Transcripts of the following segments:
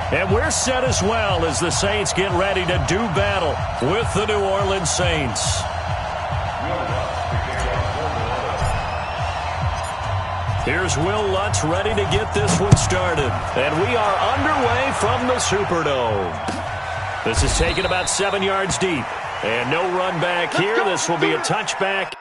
And we're set as well as the Saints get ready to do battle with the New Orleans Saints. Here's Will Lutz ready to get this one started. And we are underway from the Superdome. This is taken about 7 yards deep. And no run back here. This will be a touchback.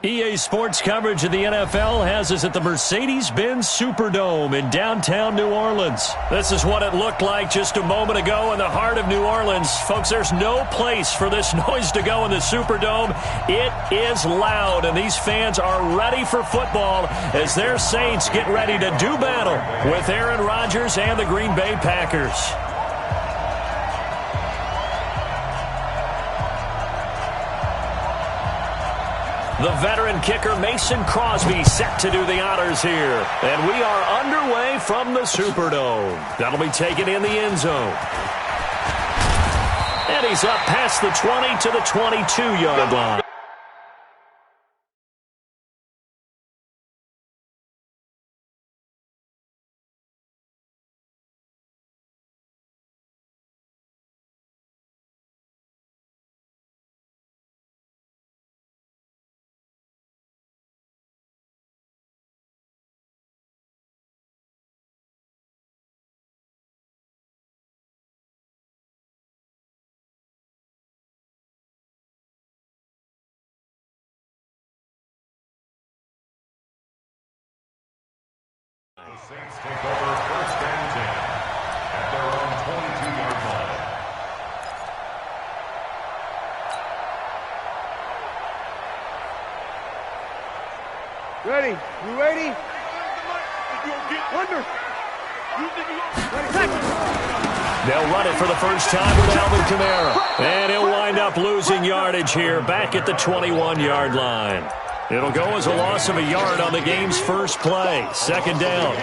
EA Sports coverage of the NFL has us at the Mercedes-Benz Superdome in downtown New Orleans. This is what it looked like just a moment ago in the heart of New Orleans. Folks, there's no place for this noise to go in the Superdome. It is loud, and these fans are ready for football as their Saints get ready to do battle with Aaron Rodgers and the Green Bay Packers. The veteran kicker Mason Crosby set to do the honors here. And we are underway from the Superdome. That'll be taken in the end zone. And he's up past the 20 to the 22-yard line. The Saints take over first and 10 at their own 22-yard line. Ready? You ready? Under. They'll run it for the first time with Alvin Kamara. And he'll wind up losing yardage here back at the 21-yard line. It'll go as a loss of a yard on the game's first play. Second down.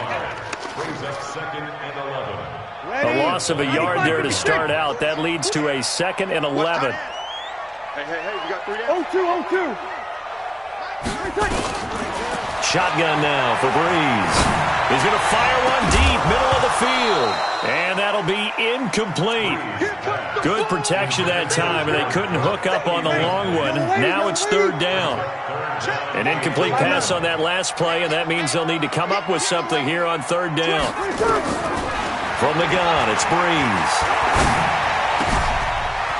Brings up second and 11. A loss of a yard there to start out. That leads to a second and 11. Hey, you got 3 down? 0-2. Shotgun now for Breeze. He's going to fire one deep, middle of the field. And that'll be incomplete. Good protection that time, and they couldn't hook up on the long one. Now it's third down. An incomplete pass on that last play, and that means they'll need to come up with something here on third down. From the gun, it's Breeze.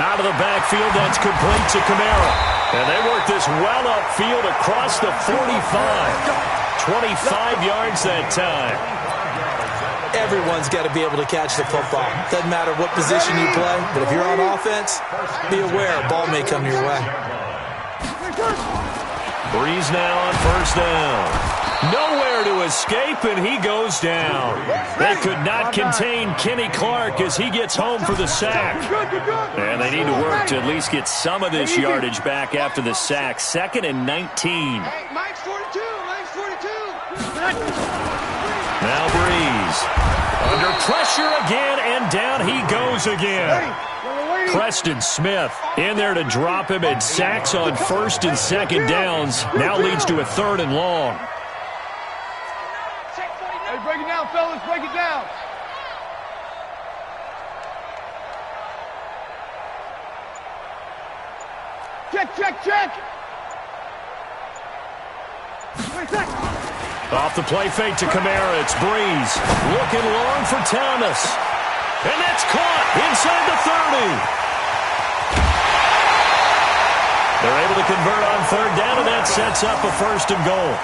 Out of the backfield, that's complete to Kamara. And they work this well upfield across the 45. 25 yards that time. Everyone's got to be able to catch the football. Doesn't matter what position you play, but if you're on offense, be aware a ball may come your way. Breeze now on first down. Nowhere to escape, and he goes down. They could not contain Kenny Clark as he gets home for the sack. And they need to work to at least get some of this yardage back after the sack. Second and 19. Mike's 42. Now Breeze. Under pressure again, and down he goes again. Preston Smith in there to drop him, and sacks on first and second downs. Now leads to a 3rd and long. Hey, break it down, fellas. Break it down. Check. Off the play fake to Kamara, it's Breeze. Looking long for Thomas. And that's caught inside the 30. They're able to convert on 3rd down, and that sets up a 1st and goal.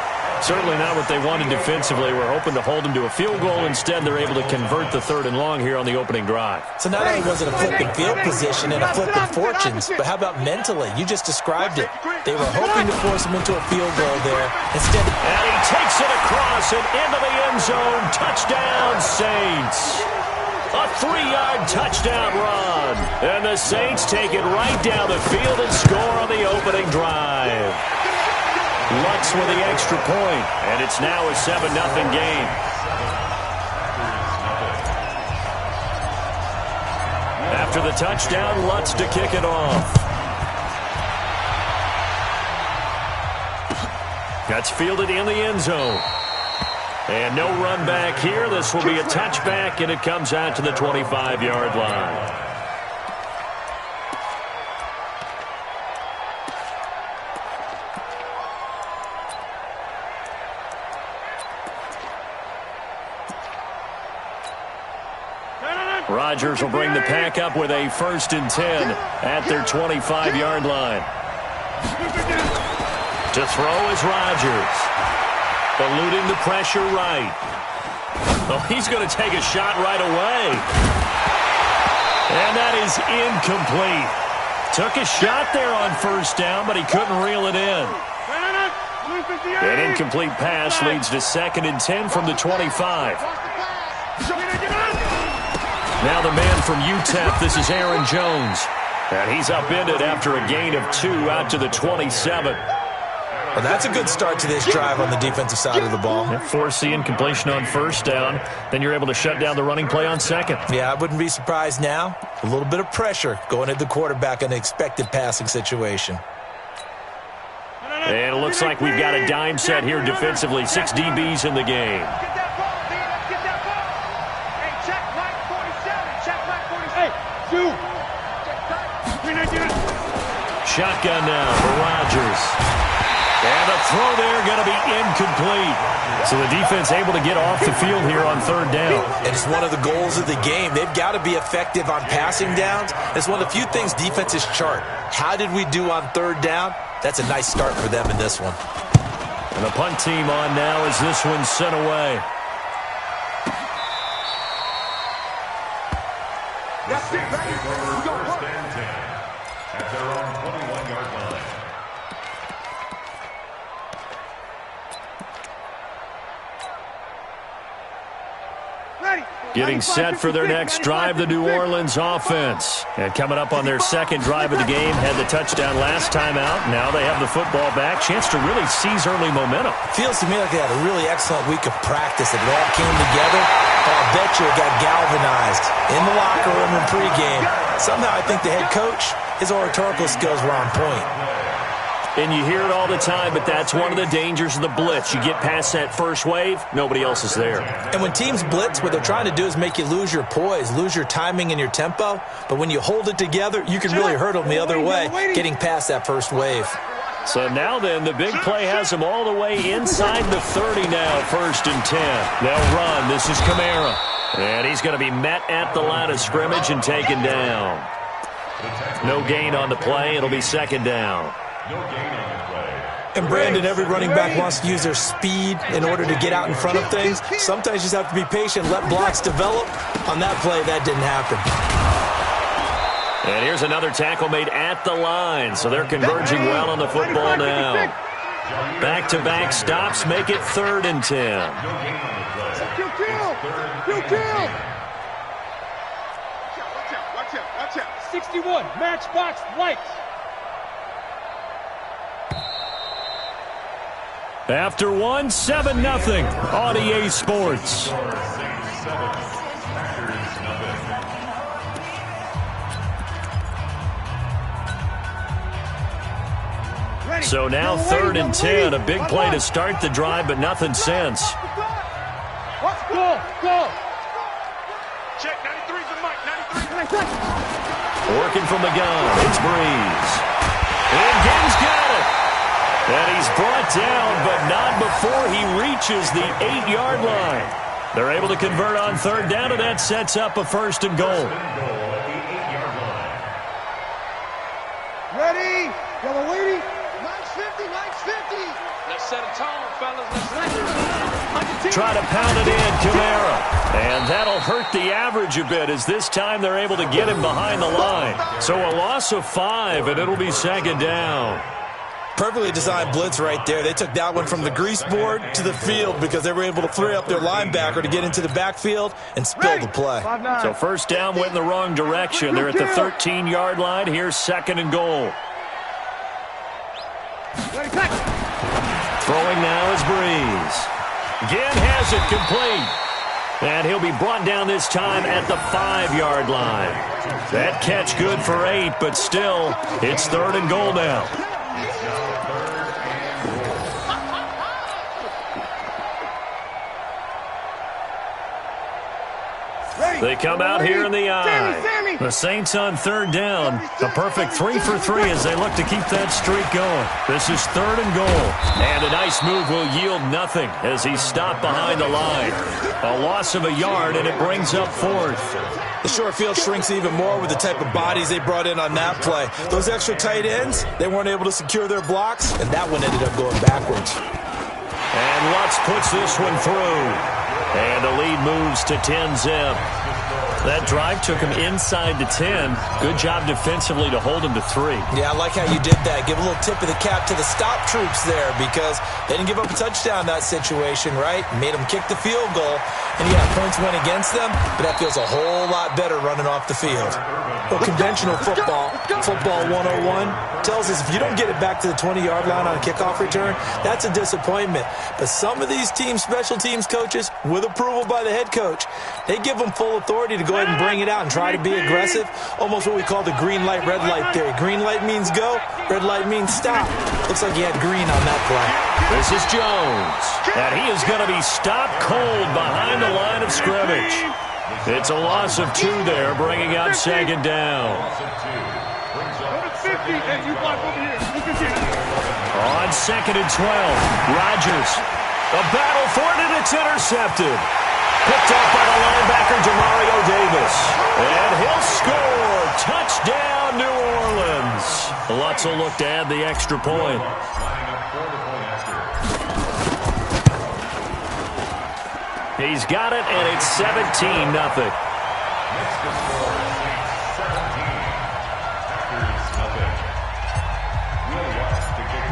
Certainly not what they wanted defensively. We're hoping to hold them to a field goal. Instead, they're able to convert the 3rd and long here on the opening drive. So not only was it a flipping field position and a flipping fortunes, but how about mentally? You just described it. They were hoping to force him into a field goal there. Instead, and he takes it across and into the end zone. Touchdown, Saints. A 3-yard touchdown run. And the Saints take it right down the field and score on the opening drive. Lutz with the extra point, and it's now a 7-0 game. After the touchdown, Lutz to kick it off. That's fielded in the end zone. And no run back here. This will be a touchback, and it comes out to the 25-yard line. Rodgers will bring the pack up with a 1st and 10 at their 25-yard line. To throw is Rodgers. Eluding the pressure right. Oh, he's going to take a shot right away. And that is incomplete. Took a shot there on 1st down, but he couldn't reel it in. An incomplete pass leads to 2nd and 10 from the 25. Now the man from UTEP, this is Aaron Jones. And he's upended after a gain of 2 out to the 27. Well, that's a good start to this drive on the defensive side of the ball. Force the incompletion on 1st down. Then you're able to shut down the running play on 2nd. Yeah, I wouldn't be surprised now. A little bit of pressure going at the quarterback in an expected passing situation. And it looks like we've got a dime set here defensively. 6 DBs in the game. Shotgun now for Rodgers. And the throw there going to be incomplete. So the defense able to get off the field here on 3rd down. And it's one of the goals of the game. They've got to be effective on passing downs. It's one of the few things defenses chart. How did we do on 3rd down? That's a nice start for them in this one. And the punt team on now as this one's sent away. That's it. First and 10 at their own 21-yard line. Getting set for their next drive, the New Orleans offense. And coming up on their 2nd drive of the game, had the touchdown last time out. Now they have the football back. Chance to really seize early momentum. Feels to me like they had a really excellent week of practice. It all came together. I'll bet you it got galvanized in the locker room in pregame. Somehow I think the head coach, his oratorical skills were on point. And you hear it all the time, but that's one of the dangers of the blitz. You get past that first wave, nobody else is there. And when teams blitz, what they're trying to do is make you lose your poise, lose your timing and your tempo. But when you hold it together, you can really hurt them the other way, getting past that first wave. So now then, the big play has them all the way inside the 30 now, 1st and 10. They'll run. This is Kamara. And he's going to be met at the line of scrimmage and taken down. No gain on the play. It'll be 2nd down. No gain on the play. And Brandon, every running back wants to use their speed in order to get out in front of things. Sometimes you just have to be patient, let blocks develop. On that play, that didn't happen. And here's another tackle made at the line. So they're converging well on the football now. Back-to-back stops make it 3rd and 10. Kill. Watch out. 61, matchbox lights. After 7-0 on EA Sports. So now 3rd and 10. A big play to start the drive, but nothing since. Go. Check 93's the mic. 93. Working from the gun. It's Breeze. And Gaines got it. And he's brought down, but not before he reaches the 8-yard line. They're able to convert on 3rd down, and that sets up a 1st and goal. Ready? Yellow lady. Mike's 50. Let's set a tone, fellas. Try to pound it in, Kamara. And that'll hurt the average a bit as this time they're able to get him behind the line. So a loss of 5, and it'll be 2nd down. Perfectly designed blitz right there. They took that one from the grease board to the field because they were able to free up their linebacker to get into the backfield and spill the play. So 1st down went in the wrong direction. They're at the 13-yard line. Here's 2nd and goal. Throwing now is Breeze. Again has it complete. And he'll be brought down this time at the 5-yard line. That catch good for 8, but still, it's 3rd and goal now. They come out here in the eye. The Saints on 3rd down. A perfect 3 for 3 as they look to keep that streak going. This is 3rd and goal. And a nice move will yield nothing as he's stopped behind the line. A loss of a yard, and it brings up 4th. The short field shrinks even more with the type of bodies they brought in on that play. Those extra tight ends, they weren't able to secure their blocks, and that one ended up going backwards. And Lutz puts this one through. And the lead moves to 10-zip. That drive took him inside the 10. Good job defensively to hold him to 3. Yeah, I like how you did that. Give a little tip of the cap to the stop troops there because they didn't give up a touchdown in that situation, right? Made them kick the field goal. And yeah, points went against them, but that feels a whole lot better running off the field. Well, conventional football 101, tells us if you don't get it back to the 20-yard line on a kickoff return, that's a disappointment. But some of these team special teams coaches, with approval by the head coach, they give them full authority to go ahead and bring it out and try to be aggressive. Almost what we call the green light, red light theory. Green light means go, red light means stop. Looks like he had green on that play. This is Jones. And he is going to be stopped cold behind the line of scrimmage. It's a loss of 2 there, bringing up 2nd down. On 2nd and 12, Rodgers. A battle for it, and it's intercepted. Picked off by the linebacker, Demario Davis. And he'll score. Touchdown, New Orleans. Lutz will look to add the extra point. He's got it, and it's 17-0.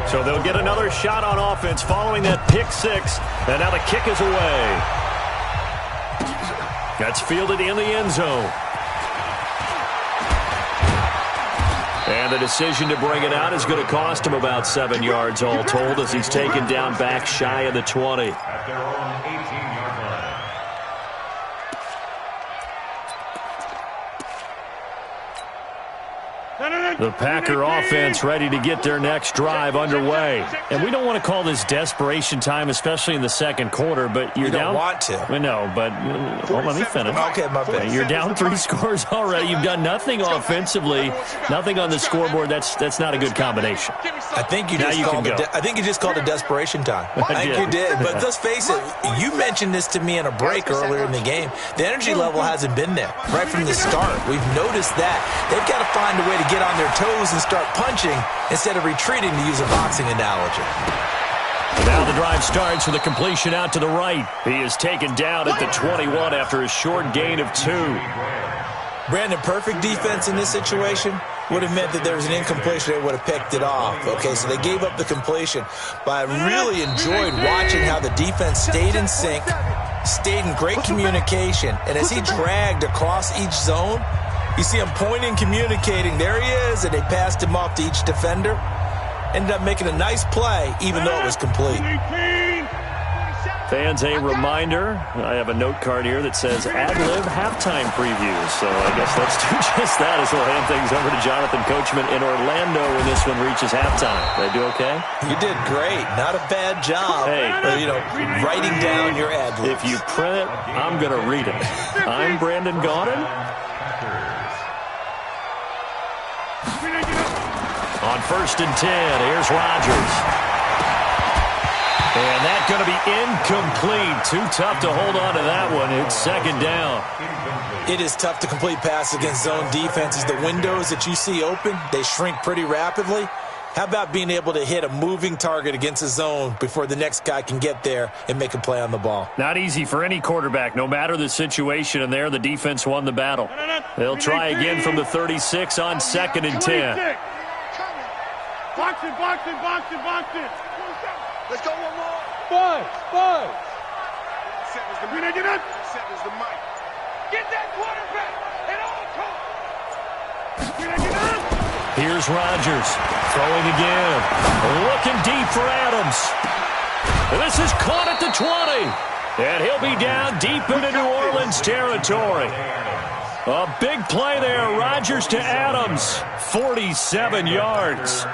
So they'll get another shot on offense following that pick 6. And now the kick is away. That's fielded in the end zone. And the decision to bring it out is going to cost him about 7 yards all told as he's taken down back shy of the 20. At their own 18-yard line. The Packer offense ready to get their next drive underway. And we don't want to call this desperation time, especially in the 2nd quarter, but you're down. You don't want to. No, but let me finish. Okay, my bad. You're down 3 scores already. You've done nothing offensively, nothing on the scoreboard. That's not a good combination. I think you just called it desperation time. I think you did. But let's face it, you mentioned this to me in a break earlier in the game. The energy level hasn't been there right from the start. We've noticed that. They've got to find a way to get on their toes and start punching instead of retreating, to use a boxing analogy. Now the drive starts with a completion out to the right. He is taken down at the 21 after a short gain of 2. Brandon, perfect defense in this situation would have meant that there was an incompletion. They would have picked it off. Okay, so they gave up the completion. But I really enjoyed watching how the defense stayed in sync, stayed in great communication, and as he dragged across each zone, you see him pointing, communicating. There he is, and they passed him off to each defender. Ended up making a nice play, even though it was complete. Fans, a reminder, I have a note card here that says ad-lib halftime previews. So I guess let's do just that as we'll hand things over to Jonathan Coachman in Orlando when this one reaches halftime. Did I do okay? You did great. Not a bad job. Hey. Writing down your ad-libs. If you print it, I'm going to read it. I'm Brandon Gaudin. On 1st and 10, here's Rodgers. And that's going to be incomplete. Too tough to hold on to that one. It's 2nd down. It is tough to complete passes against zone defenses. The windows that you see open, they shrink pretty rapidly. How about being able to hit a moving target against a zone before the next guy can get there and make a play on the ball? Not easy for any quarterback, no matter the situation. And there, the defense won the battle. They'll try again from the 36 on 2nd and 10. Box it, box it, box it, box it. Let's go one more. Buzz, buzz. Set is the Get up. Set is the mic. Get that quarterback at all costs. Here's Rodgers throwing again. Looking deep for Adams. And this is caught at the 20. And he'll be down deep into New Orleans territory. A big play there. Rodgers to Adams. 47 yards.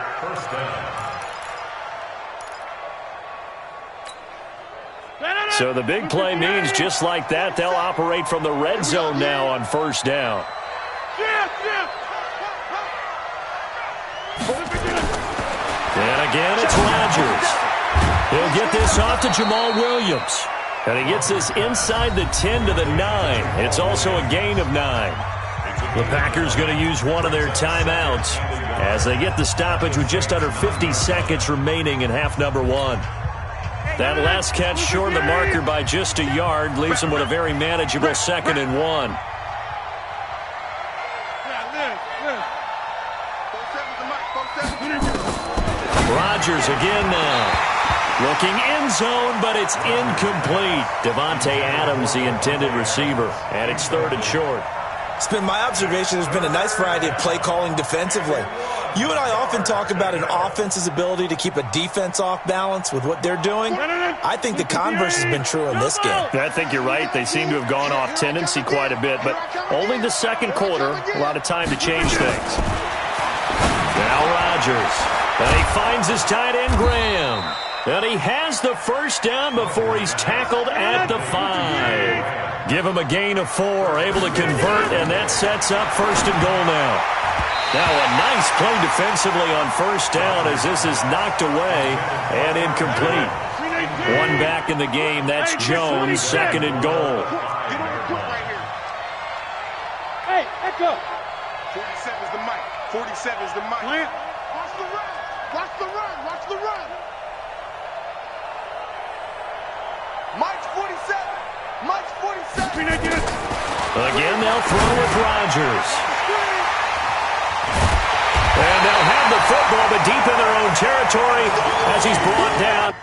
So the big play means just like that, they'll operate from the red zone now on 1st down. And again, it's Rodgers. He'll get this off to Jamal Williams. And he gets this inside the 10 to the 9. It's also a gain of 9. The Packers going to use one of their timeouts as they get the stoppage with just under 50 seconds remaining in half number 1. That last catch short of the marker by just a yard leaves them with a very manageable 2nd and 1. Rodgers again now. Looking end zone, but it's incomplete. Devontae Adams, the intended receiver. And it's 3rd and short. It's been my observation there's been a nice variety of play calling defensively. You and I often talk about an offense's ability to keep a defense off balance with what they're doing. I think the converse has bbeen true in this game. I think you're right. They seem to have gone off tendency quite a bit, but only the 2nd quarter, a lot of time to change things. Now Rodgers. And he finds his tight end, Graham. And he has the 1st down before he's tackled at the 5. Give him a gain of 4, able to convert, and that sets up 1st and goal now. Now a nice play defensively on 1st down as this is knocked away and incomplete. One back in the game, that's Jones, 2nd and goal. Hey, echo. 47 is the mic. 47 is the mic. Plant. Watch the run. Watch the run. Watch the run. Mike's 47. Mike's 47. Again, they'll throw with Rodgers. And they'll have the football, but deep in their own territory as he's brought down.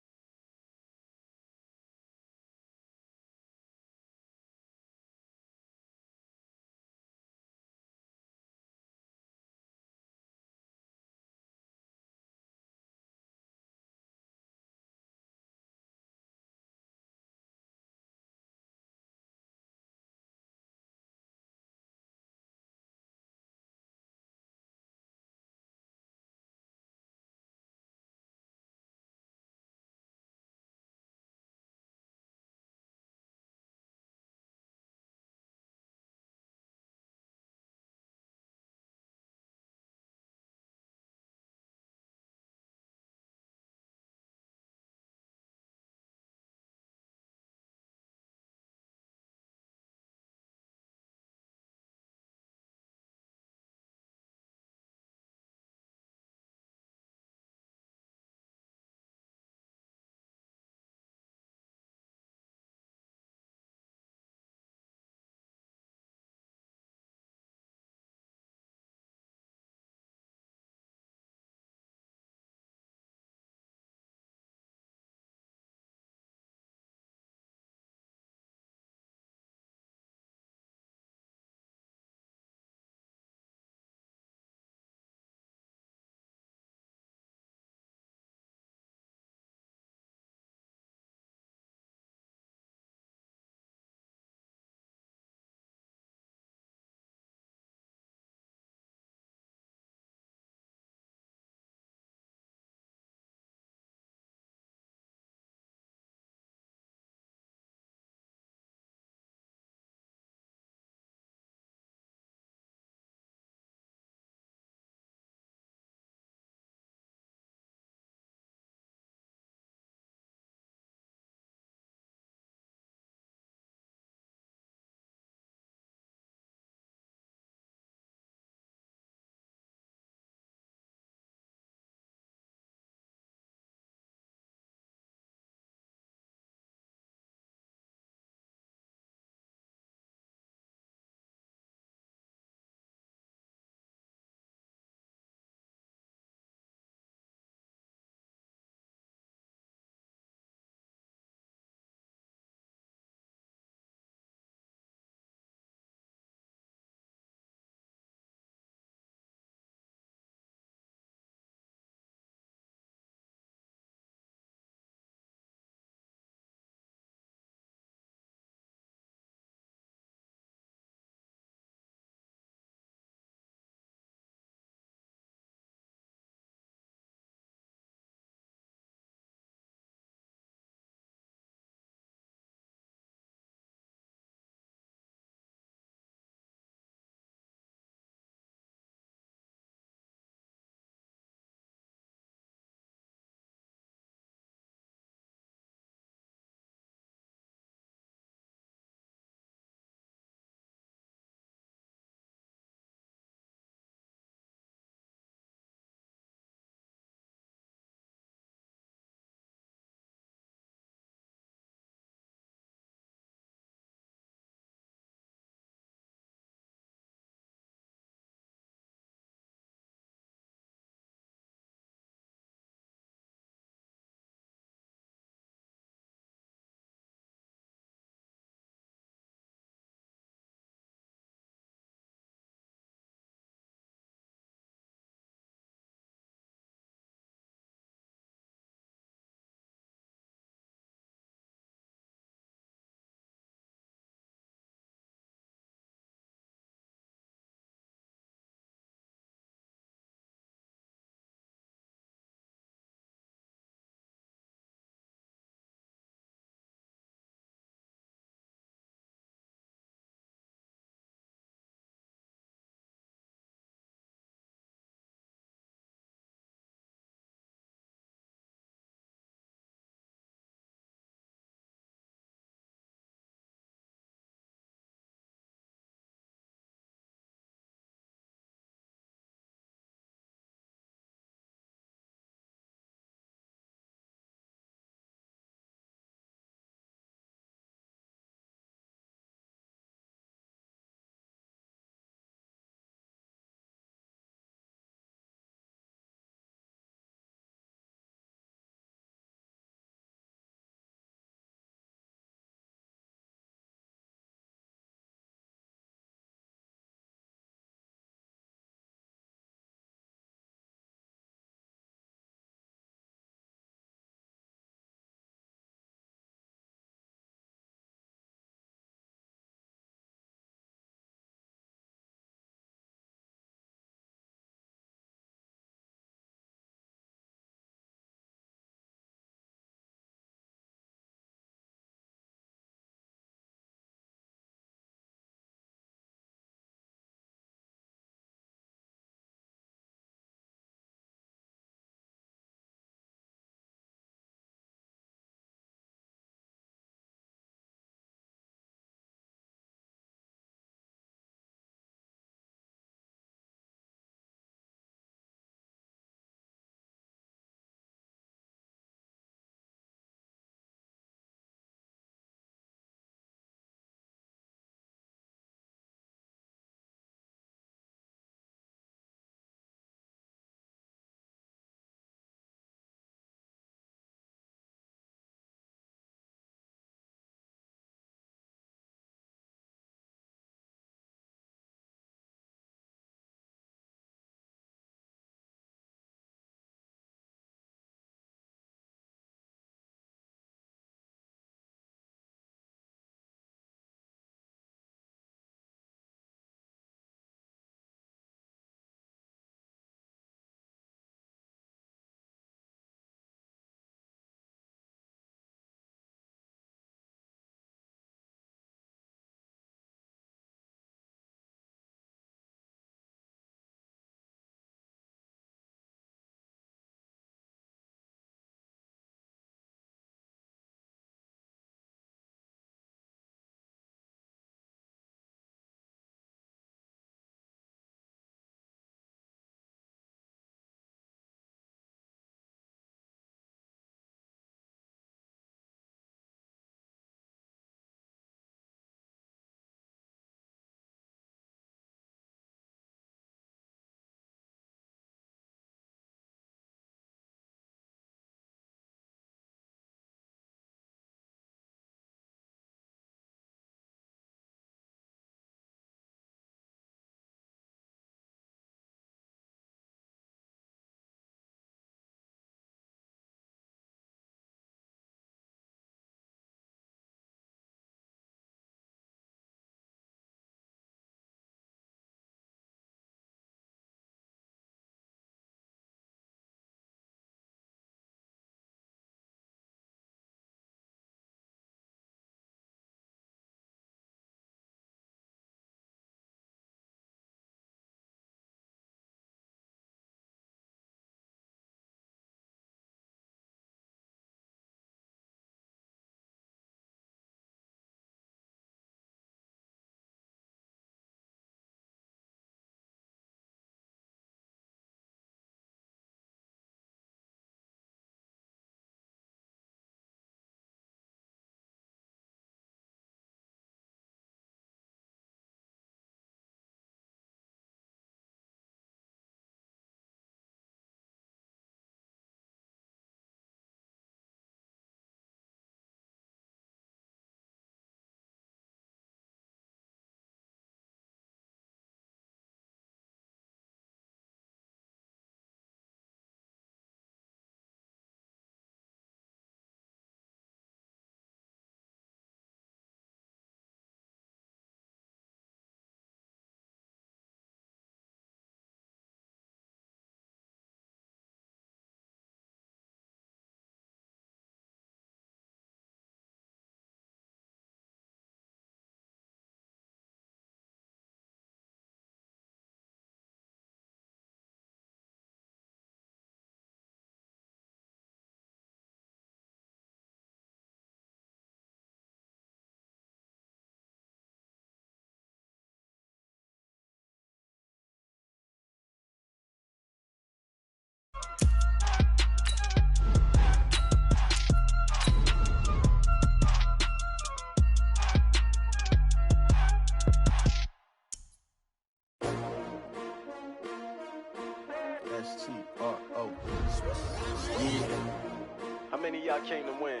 I came to win.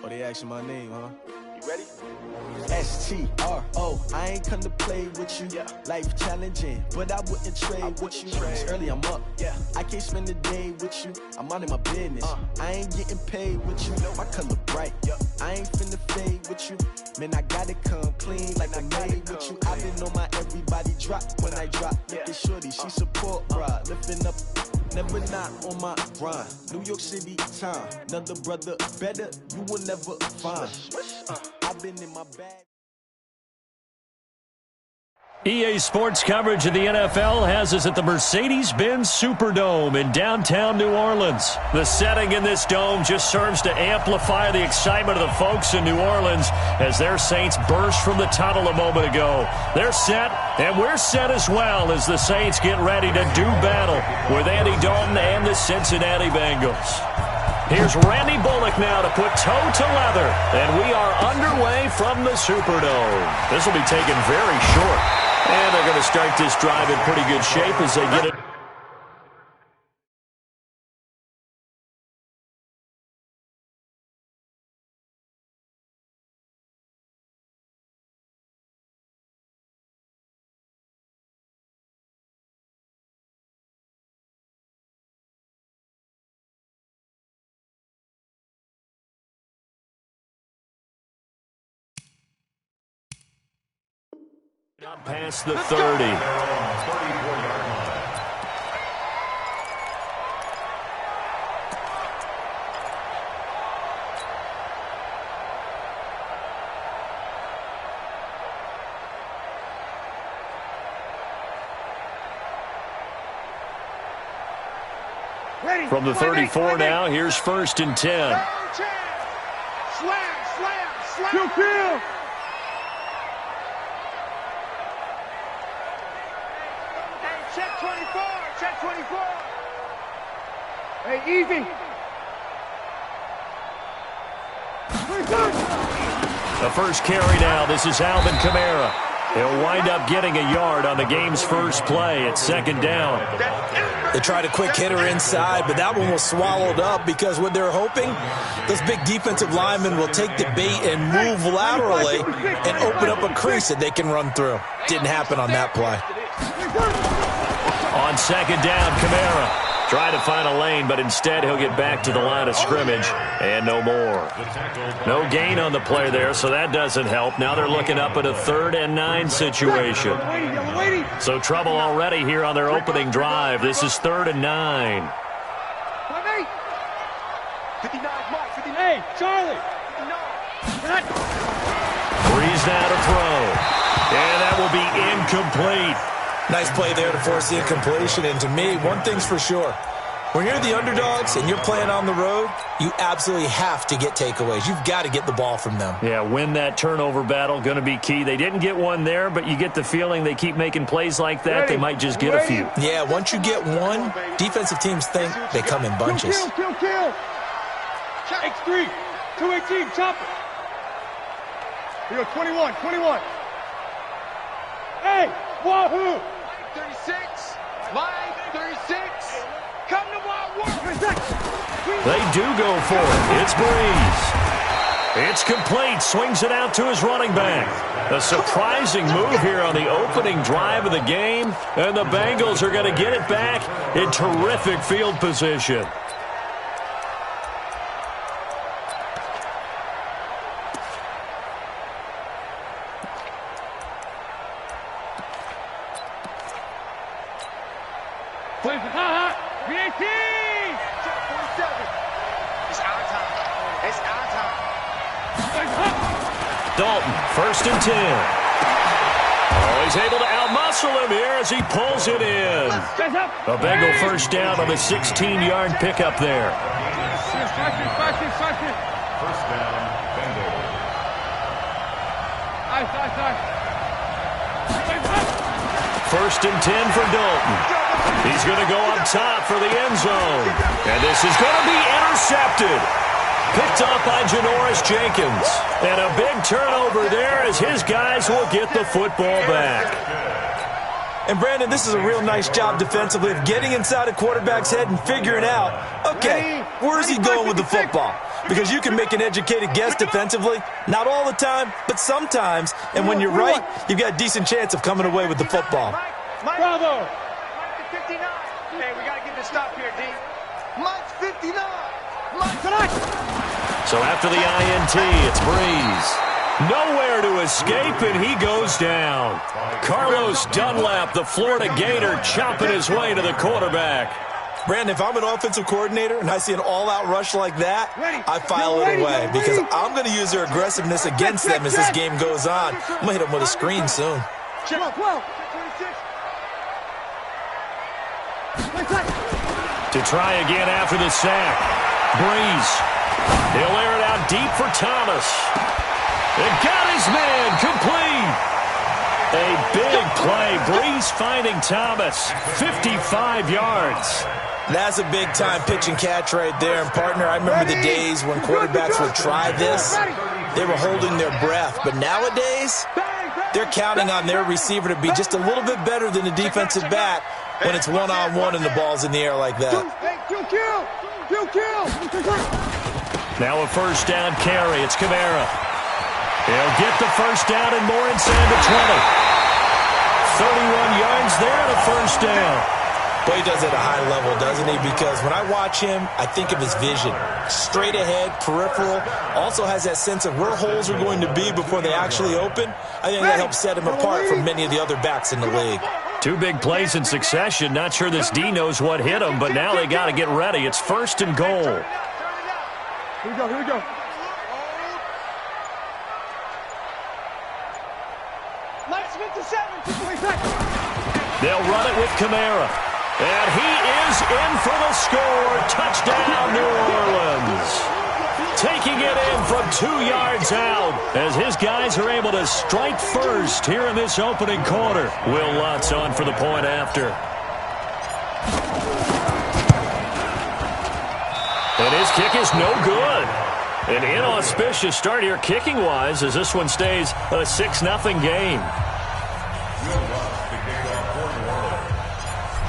Oh, they asking my name, huh? You ready? S-T-R-O, I ain't come to play with you. Yeah. Life challenging, but I wouldn't trade with you. It's early, I'm up. Yeah. I can't spend the day with you. I'm out in my business. I ain't getting paid with you. My color bright. I ain't finna fade with you. Man, I gotta come clean like I made with you. I've been on my everybody drop when I drop. Look at shorty, she support, bruh. Lifting up, never not on my grind. New York City time, another brother better, you will never find. I've been in my bag. EA Sports coverage of the NFL has us at the Mercedes-Benz Superdome in downtown New Orleans. The setting in this dome just serves to amplify the excitement of the folks in New Orleans as their Saints burst from the tunnel a moment ago. They're set, and we're set as well as the Saints get ready to do battle with Andy Dalton and the Cincinnati Bengals. Here's Randy Bullock now to put toe to leather, and we are underway from the Superdome. This will be taken very short. And they're going to start this drive in pretty good shape as they get it. Not past the 30. From the 34 now, here's 1st and 10. Slam, slam, slam. Kill. Check 24, check 24. Hey, easy. The first carry now. This is Alvin Kamara. He'll wind up getting a yard on the game's first play at 2nd down. They tried a quick hitter inside, but that one was swallowed up because what they're hoping, those big defensive linemen will take the bait and move laterally and open up a crease that they can run through. Didn't happen on that play. On 2nd down, Kamara tried to find a lane, but instead he'll get back to the line of scrimmage and no more. No gain on the play there, so that doesn't help. Now they're looking up at a 3rd and 9 situation. So trouble already here on their opening drive. This is 3rd and 9. 59, Mike, 59. Hey, Charlie. 59. Breeze now to throw. And that will be incomplete. Nice play there to force the incompletion, and to me, one thing's for sure. When you're the underdogs and you're playing on the road, you absolutely have to get takeaways. You've got to get the ball from them. Yeah, win that turnover battle, going to be key. They didn't get one there, but you get the feeling they keep making plays like that, they might just get a few. Yeah, once you get one, defensive teams think they come in bunches. Kill. X3, 218, chop it. Here you go, 21. Hey, wahoo! 36, line 36. Come to wild work. They do go for it. It's Breeze. It's complete. Swings it out to his running back. A surprising move here on the opening drive of the game. And the Bengals are going to get it back in terrific field position. Dalton, 1st and 10. Oh, he's able to outmuscle him here as he pulls it in. A Bengal first down on the 16-yard pickup there. First down, Bengal. First and 10 for Dalton. He's going to go up top for the end zone. And this is going to be intercepted. Picked up by Janoris Jenkins. And a big turnover there as his guys will get the football back. And, Brandon, this is a real nice job defensively of getting inside a quarterback's head and figuring out, okay, where's he going with the football? because you can make an educated guess defensively. Not all the time, but sometimes. And when you're right, you've got a decent chance of coming away with the football. Bravo. Mike to 59. Hey, we got to get this stop here, D. Mike's 59. So after the INT, it's Breeze. Nowhere to escape, and he goes down. Carlos Dunlap, the Florida Gator, chopping his way to the quarterback. Brandon, if I'm an offensive coordinator and I see an all-out rush like that, I file it away because I'm going to use their aggressiveness against them as this game goes on. I'm going to hit them with a screen soon. To try again after the sack. Breeze. He'll air it out deep for Thomas. It got his man complete. A big play. Breeze finding Thomas. 55 yards. That's a big-time pitch and catch right there. And, partner, I remember the days when quarterbacks would try this. They were holding their breath. But nowadays, they're counting on their receiver to be just a little bit better than the defensive back when it's one-on-one and the ball's in the air like that. Now a first down carry. It's Kamara. He'll get the first down and more inside the 20. 31 yards there and a first down. Boy, he does it at a high level, doesn't he? Because when I watch him, I think of his vision. Straight ahead, peripheral. Also has that sense of where holes are going to be before they actually open. I think that helps set him apart from many of the other backs in the league. Two big plays in succession. Not sure this D knows what hit him, but now they got to get ready. It's first and goal. Here we go. Mike's 57. They'll run it with Kamara. And he is in for the score. Touchdown, New Orleans. Taking it in from 2 yards out as his guys are able to strike first here in this opening quarter. Will Lutz on for the point after. And his kick is no good. An inauspicious start here kicking-wise as this one stays a 6-0 game.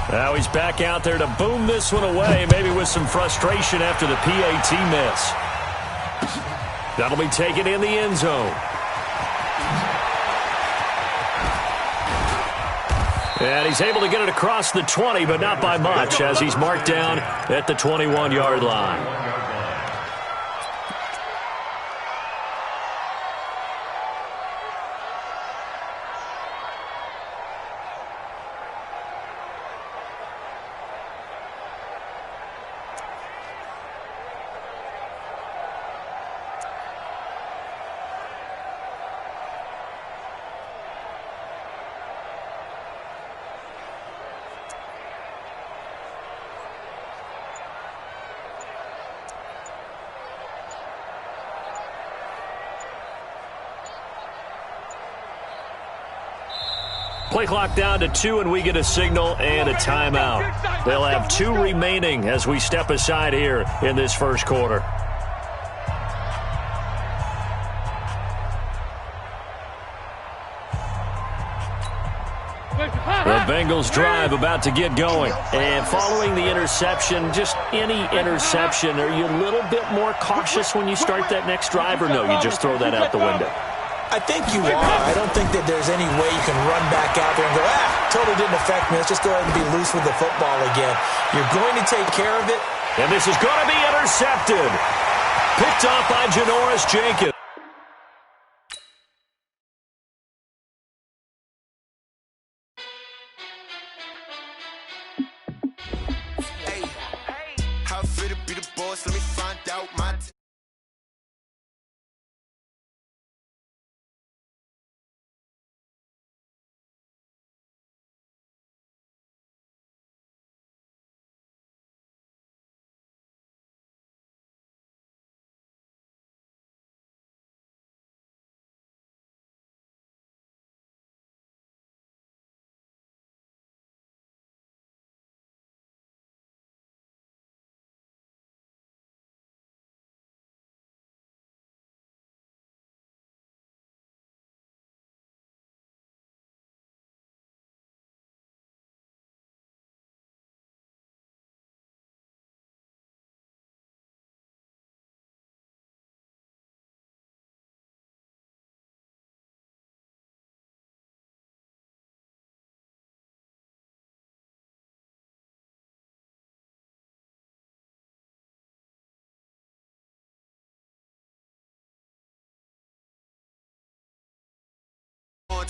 Now he's back out there to boom this one away, maybe with some frustration after the PAT miss. That'll be taken in the end zone. And he's able to get it across the 20, but not by much, as he's marked down at the 21-yard line. Play clock down to 2, and we get a signal and a timeout. They'll have 2 remaining as we step aside here in this first quarter. The Bengals drive about to get going. And following the interception, just any interception, are you a little bit more cautious when you start that next drive, or no, you just throw that out the window? I think you are. I don't think that there's any way you can run back out there and go, totally didn't affect me. Let's just go ahead and be loose with the football again. You're going to take care of it. And this is going to be intercepted. Picked off by Janoris Jenkins. Hey, how fit to be the boss? Let me find out my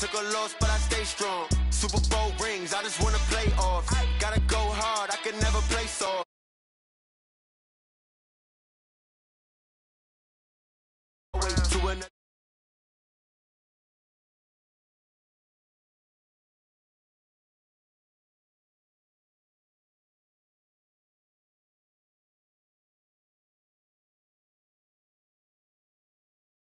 Took a loss, but I stay strong.